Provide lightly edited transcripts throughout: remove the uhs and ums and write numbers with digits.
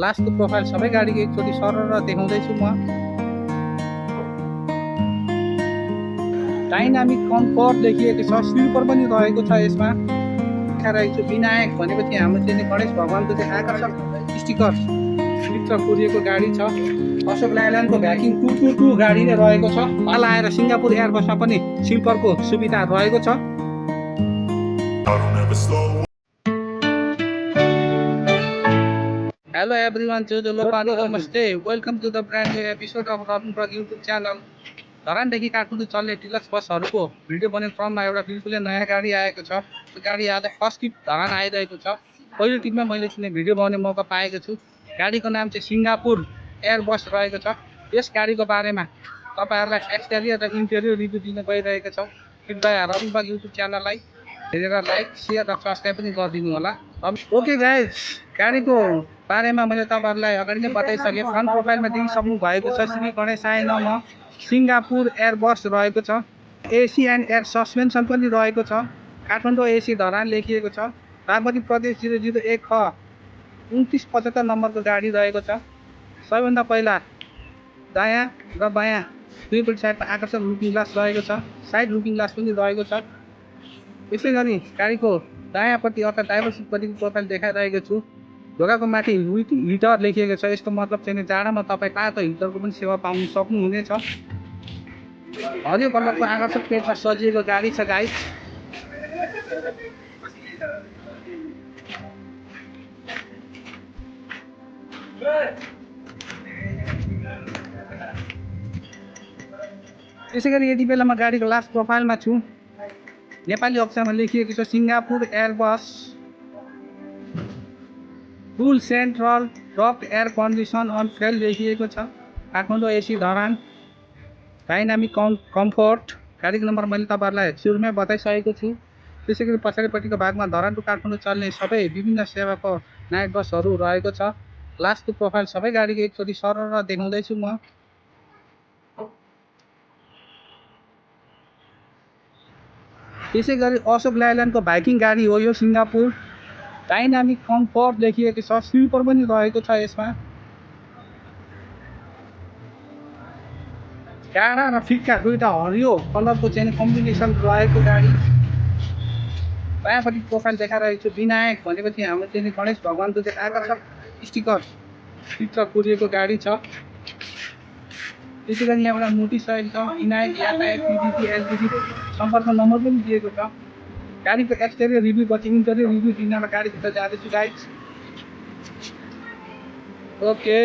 लास्टको प्रोफाइल सबै गाडीको एकचोटि सरर देखाउँदैछु म। डाइनामिक कम्पोर्ट लेखिएको छ, स्लिपर पनि रहेको छ यसमा। देखाइरहेको छु विनायक भनेपछि हाम्रो चाहिँ गणेश भगवानको चाहिँ आकर्षक स्टिकर भित्र कोरिएको गाडी छ। अशोक लाइल्यान्डको भ्याकिङ 222 गाडी नै रहेको छ। हाल आएर सिङ्गापुर एयरबसमा पनि स्लिपरको सुविधा रहेको छ। Hello everyone, नमस्ते, welcome to the brand new episode of Rabin YouTube channel. धरानदेखि काठमाडौँ चल्ने डिलक्स बसहरूको भिडियो बनाउने क्रममा एउटा बिल्कुलै नयाँ गाडी आएको छ। त्यो गाडी आज फर्स्ट ट्रिप धरान आइरहेको छ। पहिलो ट्रिपमा मैले चाहिँ भिडियो बनाउने मौका पाएको छु। गाडीको नाम चाहिँ सिङ्गापुर एयरबस रहेको छ। यस गाडीको बारेमा तपाईँहरूलाई एक्सटेरियर र इन्टेरियर रिभ्यू दिन गइरहेको छौँ। कृपया रबिन युट्युब च्यानललाई हेरेर लाइक, सेयर र सब्सक्राइब पनि गरिदिनु होला। ओके गाइज, गाडीको बारेमा मैले तपाईँहरूलाई अगाडि नै बताइसकेँ। फ्रन्ट प्रोफाइलमा देखिसक्नु भएको छ श्री गणेश आइनमा सिङ्गापुर एयरबस रहेको छ। एसी एन्ड एयर सस्पेन्सन पनि रहेको छ। काठमाडौँ एसी धरान लेखिएको छ। बागमती प्रदेश 001 ख 2975 नम्बरको गाडी रहेको छ। सबैभन्दा पहिला दायाँ र बायाँ दुईपट्टि साइडमा आकर्षक लुकिङ ग्लास रहेको छ। साइड लुकिङ ग्लास पनि रहेको छ। यसै गरी गाडीको दायाँपट्टि अर्थात् ड्राइभर सिटपट्टिको प्रोफाइल देखाइरहेको छु। ढोकाको माथि हिटर लेखिएको छ। यसको मतलब चाहिँ जाडामा तपाईँ तातो हिटरको पनि सेवा पाउन सक्नुहुनेछ। हरियो कलरको आकर्षक पेजमा सजिएको गाडी छ गाइस। त्यसै गरी यति बेला म गाडीको लास्ट प्रोफाइलमा छु। नेपाली अक्षरमा लेखिएको छ सिङ्गापुर एयरबस, फुल सेन्ट्रल डक एयर कन्डिसन अन फेल लेखिएको छ। Kathmandu AC Dharan, dynamic comfort. गाडीको नम्बर मैले तपाईँहरूलाई सुरुमै बताइसकेको छु। त्यसै गरी पछाडिपट्टिको भागमा धरान टु काठमाडौँ चल्ने सबै विभिन्न सेवाको नाइट बसहरू रहेको छ। लास्टको प्रोफाइल सबै गाडीको एकचोटि सरर देखाउँदैछु म। त्यसै गरी अशोक लाइल्यान्डको भाइकिङ गाडी हो यो सिङ्गापुर। डाइनामिक कम्पोर्ट लेखिएको छ, स्लिपर पनि रहेको छ यसमा। काँडा र फिक्का दुईवटा हरियो कलरको चाहिँ कम्बिनेसन रहेको गाडी। बायाँपट्टि प्रोफाइल देखाइरहेको छु विनायक भनेपछि हाम्रो चाहिँ गणेश भगवानको चाहिँ आकर्षक स्टिकर भित्र कोरिएको गाडी छ। त्यसै गरी यहाँ एउटा नोटिस रहेको छ विनायक यातायात पिडिसी एलपिडी सम्पर्क नम्बर पनि दिएको छ। गाडीको एक्सटेरियर रिभ्यू पछि इन्टेरियर रिभ्यू दिनमा गाडीभित्र जाँदैछु गाइस। ओके,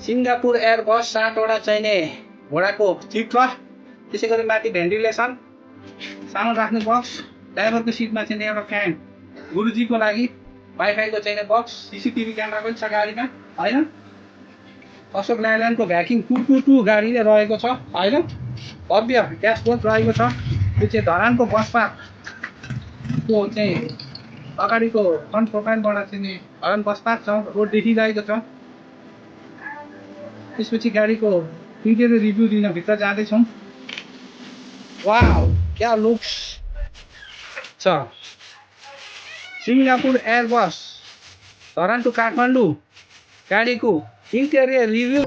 सिङ्गापुर एयरबस 7वटा चाहिने घोडाको चित्र। त्यसै गरी माथि भेन्टिलेसन, सामान राख्ने बक्स, ड्राइभरको सिटमा चाहिँ एउटा फ्यान गुरुजीको लागि, वाइफाईको चाहिने बक्स, सिसिटिभी क्यामेरा पनि छ गाडीमा होइन। अशोक लाइल्यान्डको भ्याकिङ 222 गाडी नै रहेको छ होइन। भव्य ड्यासबोर्ड रहेको छ। यो चाहिँ धरानको बस पार्कको चाहिँ अगाडिको फ्रन्ट प्रोफाइलबाट चाहिँ धरान बस पार्क छ, रोड देखिरहेको छ। त्यसपछि गाडीको इन्टेरियर रिभ्यू दिन भित्र जाँदैछौँ। वाउ, क्या लुक्स छ। Singapore Airbus Dharan to Kathmandu गाडीको इन्टेरियर रिभ्यू।